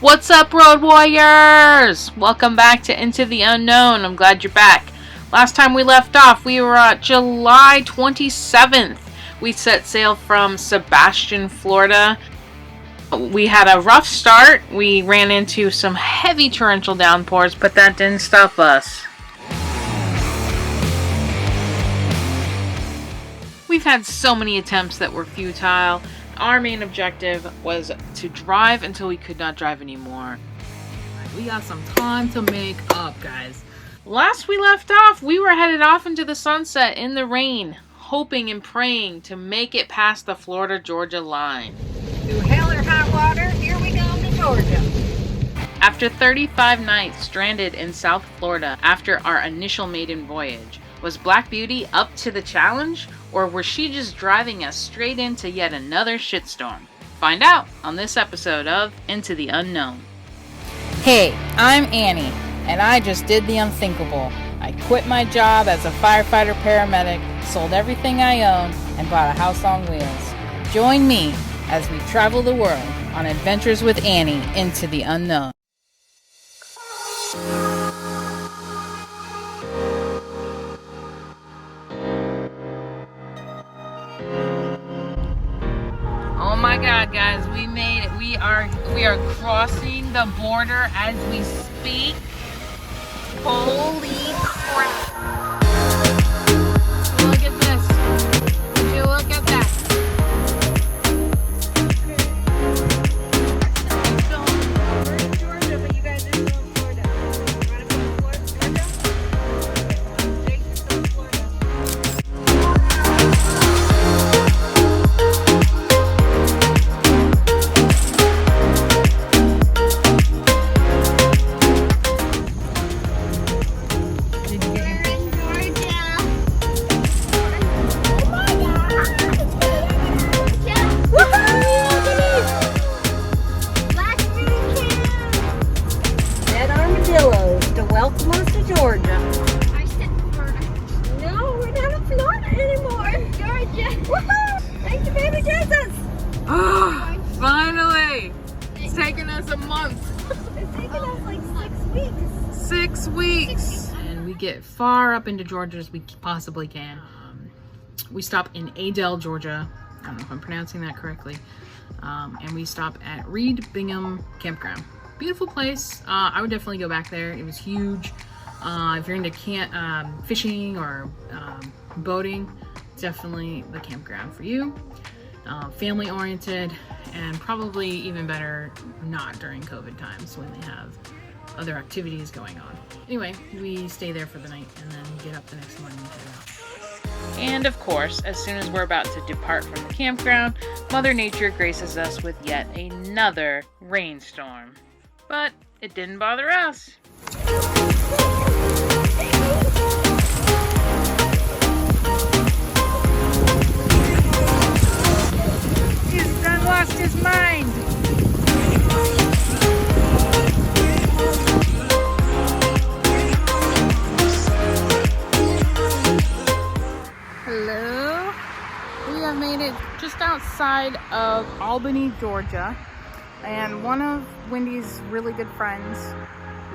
What's up, Road Warriors? Welcome back to Into the Unknown. I'm glad you're back. Last time we left off, we were at July 27th. We set sail from Sebastian, Florida. We had a rough start. We ran into some heavy torrential downpours, but that didn't stop us. We've had so many attempts that were futile. Our main objective was to drive until we could not drive anymore. We got some time to make up, guys. Last we left off, we were headed off into the sunset in the rain, hoping and praying to make it past the Florida-Georgia line. Through hell or high water, here we come to Georgia. After 35 nights stranded in South Florida after our initial maiden voyage, was Black Beauty up to the challenge, or was she just driving us straight into yet another shitstorm? Find out on this episode of Into the Unknown. Hey, I'm Annie, and I just did the unthinkable. I quit my job as a firefighter paramedic, sold everything I own, and bought a house on wheels. Join me as we travel the world on adventures with Annie into the unknown. Oh my god, guys, we made it. We are crossing the border as we speak. Holy crap. Look at this. Would you look at that? We're in Georgia, but you guys are still in Florida. Want to go to Florida, Georgia? Jake's still in Florida. Welcome us to Georgia. I said Florida. No, we're not in Florida anymore. Georgia. Woohoo! Thank you, baby Jesus. Oh, finally! It's taken us a month. It's taken us like 6 weeks. 6 weeks. And we get far up into Georgia as we possibly can. We stop in Adel, Georgia. I don't know if I'm pronouncing that correctly. And we stop at Reed Bingham Campground. Beautiful place. I would definitely go back there. It was huge. If you're into fishing or boating, definitely the campground for you. Family oriented, and probably even better not during COVID times when they have other activities going on. Anyway, we stay there for the night and then get up the next morning and head out. And of course, as soon as we're about to depart from the campground, Mother Nature graces us with yet another rainstorm. But it didn't bother us. He's done lost his mind. Hello. We have made it just outside of Albany, Georgia. And one of Wendy's really good friends,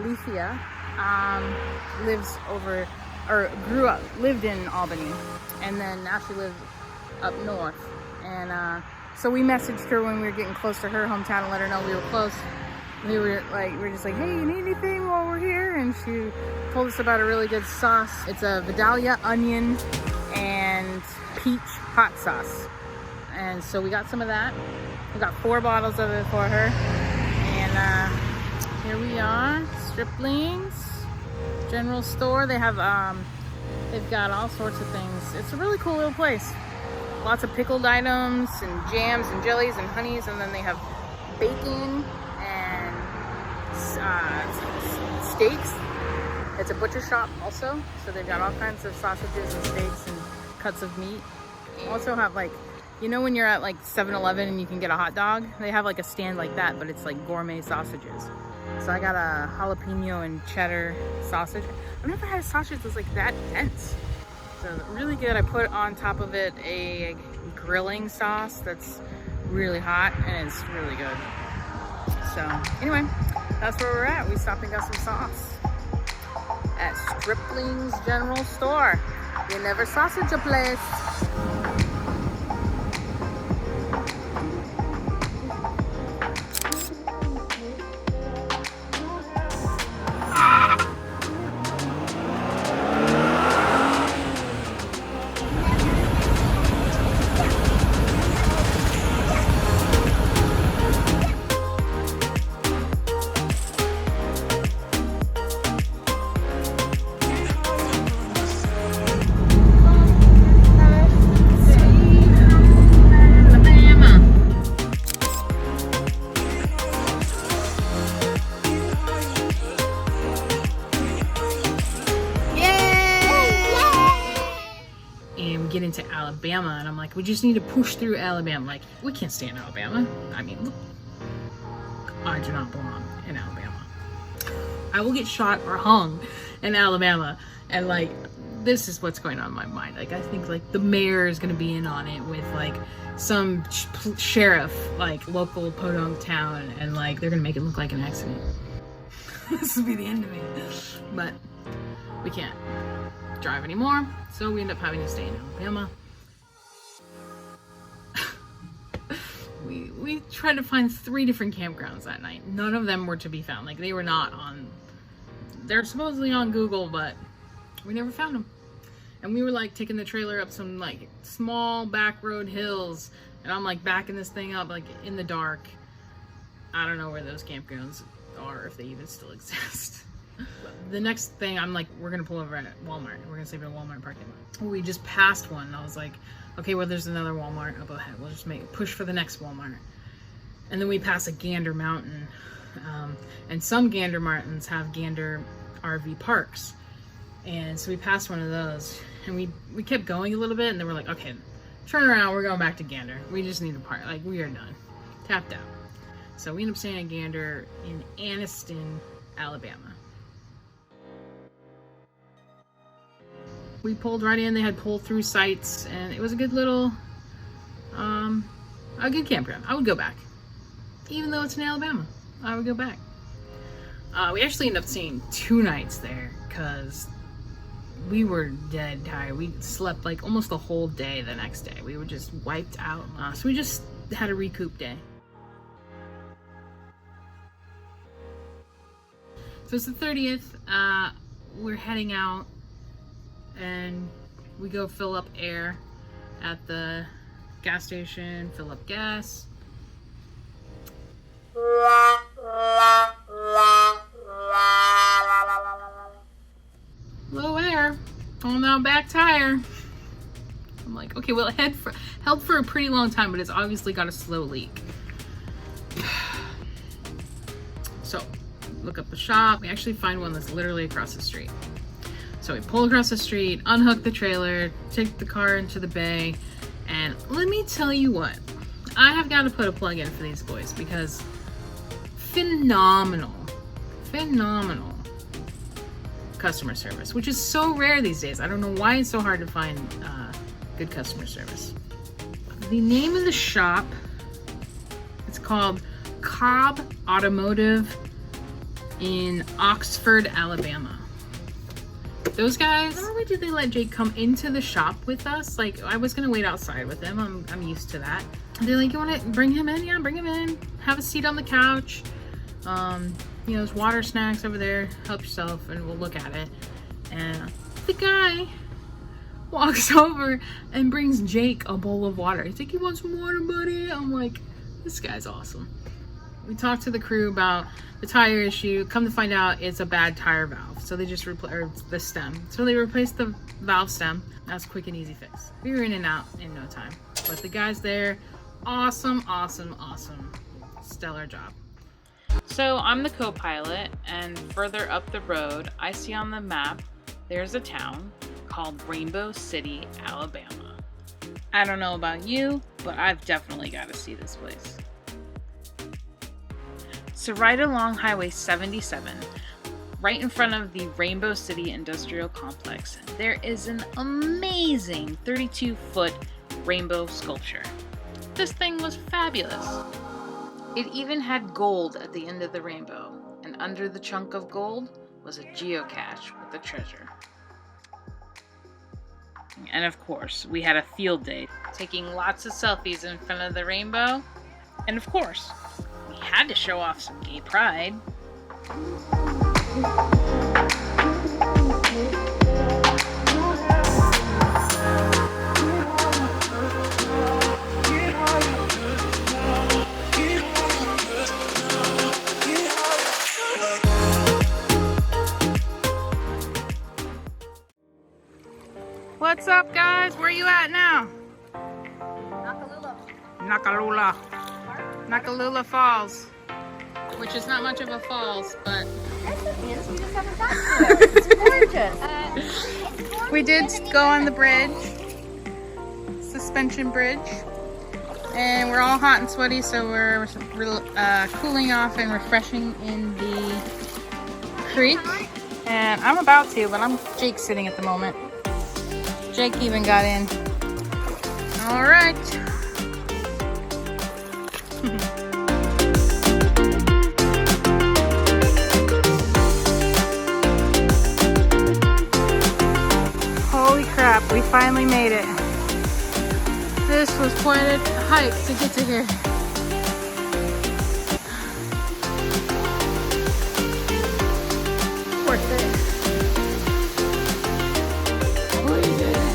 Lethea, lived in Albany, and then now she lives up north. And so we messaged her when we were getting close to her hometown and let her know we were close. We were just like, hey, you need anything while we're here? And she told us about a really good sauce. It's a Vidalia onion and peach hot sauce. And so we got some of that. We got 4 bottles of it for her. And here we are, Stripling's General Store. They have they've got all sorts of things. It's a really cool little place. Lots of pickled items and jams and jellies and honeys, and then they have bacon and steaks. It's a butcher shop also, so they've got all kinds of sausages and steaks and cuts of meat. Also have you know when you're at 7-Eleven and you can get a hot dog? They have a stand like that, but it's gourmet sausages. So I got a jalapeno and cheddar sausage. I've never had a sausage that's that dense. So really good. I put on top of it a grilling sauce that's really hot and it's really good. So anyway, that's where we're at. We stopped and got some sauce at Stripling's General Store. You never sausage a place. Get into Alabama, and I'm like, we just need to push through Alabama. Like, we can't stay in Alabama. I mean, look, I do not belong in Alabama. I will get shot or hung in Alabama. And like, this is what's going on in my mind. Like, I think like the mayor is gonna be in on it with like some sheriff, like local podunk town, and like they're gonna make it look like an accident. This will be the end of me. But we can't drive anymore, so we end up having to stay in Alabama. We tried to find 3 different campgrounds that night. None of them were to be found. Like, they were not on, they're supposedly on Google, but we never found them. And we were like taking the trailer up some like small back road hills, and I'm like backing this thing up like in the dark. I don't know where those campgrounds are, if they even still exist. The next thing, I'm like, we're gonna pull over at Walmart. We're gonna sleep in a Walmart parking lot. We just passed one, and I was like, okay, well, there's another Walmart up ahead. We'll just push for the next Walmart. And then we pass a Gander Mountain, and some Gander Mountains have Gander RV parks. And so we passed one of those, and we kept going a little bit, and then we're like, okay, turn around, we're going back to Gander. We just need to park. Like, we are done. Tapped out. So we ended up staying at Gander in Anniston, Alabama. We pulled right in. They had pull-through sites, and it was a good little, a good campground. I would go back. Even though it's in Alabama, I would go back. We actually ended up staying 2 nights there, because we were dead tired. We slept like almost the whole day the next day. We were just wiped out. So we just had a recoup day. So it's the 30th. We're heading out, and we go fill up air at the gas station, fill up gas. Low air on that back tire. I'm like, okay, well, it held for a pretty long time, but it's obviously got a slow leak. So, look up the shop. We actually find one that's literally across the street. So we pull across the street, unhook the trailer, take the car into the bay, and let me tell you what, I have got to put a plug in for these boys, because phenomenal customer service, which is so rare these days. I don't know why it's so hard to find good customer service. The name of the shop, it's called Cobb Automotive in Oxford, Alabama. Those guys, not only did they let Jake come into the shop with us, like I was gonna wait outside with him, I'm used to that. They're like, you wanna bring him in? Yeah, bring him in. Have a seat on the couch. You know, there's water, snacks over there. Help yourself, and we'll look at it. And the guy walks over and brings Jake a bowl of water. He's like, you want some water, buddy? I'm like, this guy's awesome. We talked to the crew about the tire issue. Come to find out, it's a bad tire valve. So they just replaced the stem. So they replaced the valve stem. That's a quick and easy fix. We were in and out in no time. But the guys there, awesome. Stellar job. So I'm the co-pilot, and further up the road, I see on the map there's a town called Rainbow City, Alabama. I don't know about you, but I've definitely got to see this place. So right along Highway 77, right in front of the Rainbow City Industrial Complex, there is an amazing 32-foot rainbow sculpture. This thing was fabulous. It even had gold at the end of the rainbow, and under the chunk of gold was a geocache with the treasure. And of course, we had a field day, taking lots of selfies in front of the rainbow. And of course, we had to show off some gay pride. What's up, guys? Where you at now? Nakalula Falls. Which is not much of a falls, but We just haven't gotten to it. It's gorgeous. we did go on the bridge, suspension bridge, and we're all hot and sweaty, so we're cooling off and refreshing in the creek. And I'm about to, but Jake's sitting at the moment. Jake even got in. All right. Holy crap, we finally made it. This was quite a hike to get to here. Worth it. We did it.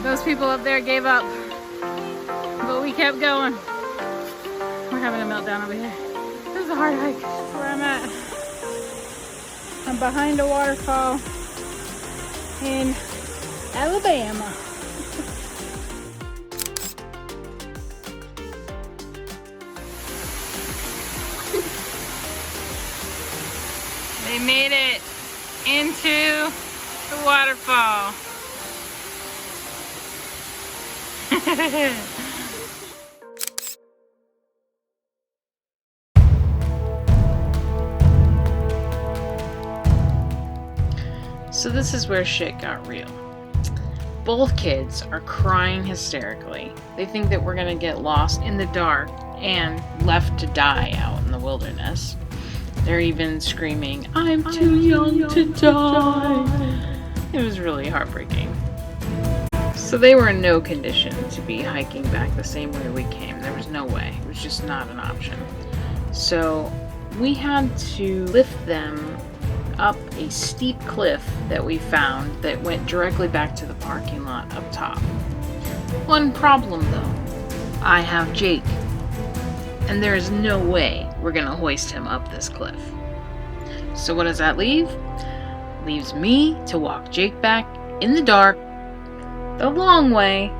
Those people up there gave up, but we kept going. We're having a meltdown over here. This is a hard hike. Where I'm at, I'm behind a waterfall in Alabama. They made it into the waterfall. So this is where shit got real. Both kids are crying hysterically. They think that we're gonna get lost in the dark and left to die out in the wilderness. They're even screaming, I'm too young to die. It was really heartbreaking. So they were in no condition to be hiking back the same way we came. There was no way. It was just not an option. So we had to lift them up a steep cliff that we found that went directly back to the parking lot up top. One problem though, I have Jake, and there is no way we're gonna hoist him up this cliff. So what does that leave? Leaves me to walk Jake back in the dark, the long way,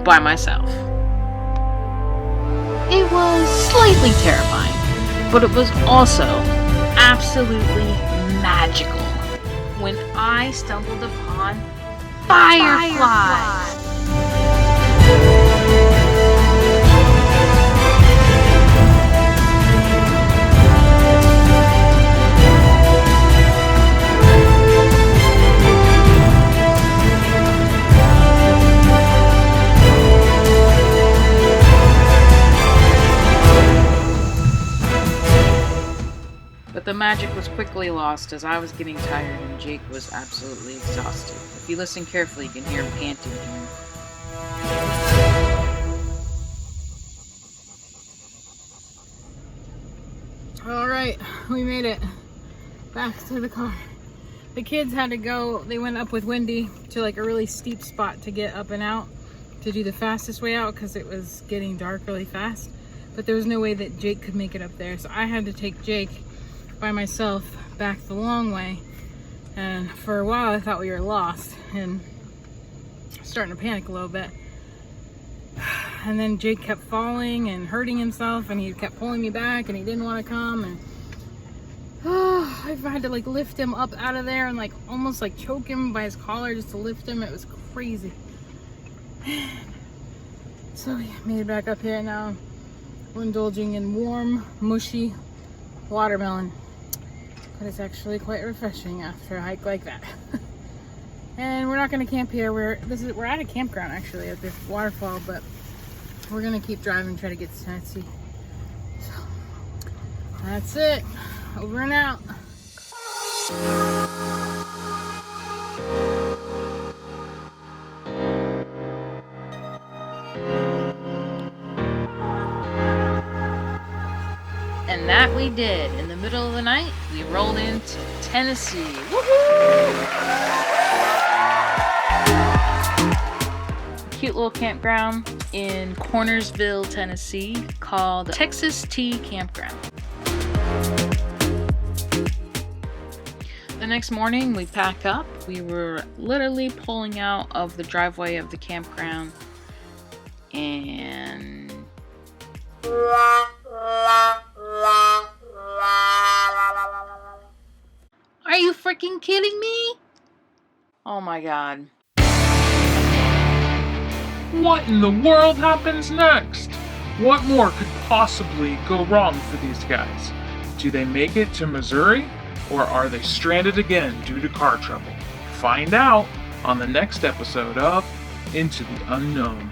by myself. It was slightly terrifying, but it was also absolutely magical when I stumbled upon fireflies. But the magic was quickly lost as I was getting tired and Jake was absolutely exhausted. If you listen carefully, you can hear him panting here. All right, we made it back to the car. The kids had to go, they went up with Wendy to like a really steep spot to get up and out to do the fastest way out because it was getting dark really fast. But there was no way that Jake could make it up there. So I had to take Jake by myself back the long way. And for a while I thought we were lost and starting to panic a little bit. And then Jake kept falling and hurting himself and he kept pulling me back and he didn't want to come, and I had to like lift him up out of there and like almost like choke him by his collar just to lift him. It was crazy. So we made it back up here. Now we're indulging in warm, mushy watermelon. but it's actually quite refreshing after a hike like that. And we're not going to camp here. We're at a campground actually at this waterfall, but we're going to keep driving and try to get to Tennessee. So that's it. Over and out. And that we did. In the middle of the night, we rolled into Tennessee. Woohoo! Cute little campground in Cornersville, Tennessee, called Texas Tea Campground. The next morning, we pack up. We were literally pulling out of the driveway of the campground, and are you freaking kidding me? Oh my god. What in the world happens next? What more could possibly go wrong for these guys? Do they make it to Missouri, or are they stranded again due to car trouble? Find out on the next episode of Into the Unknown.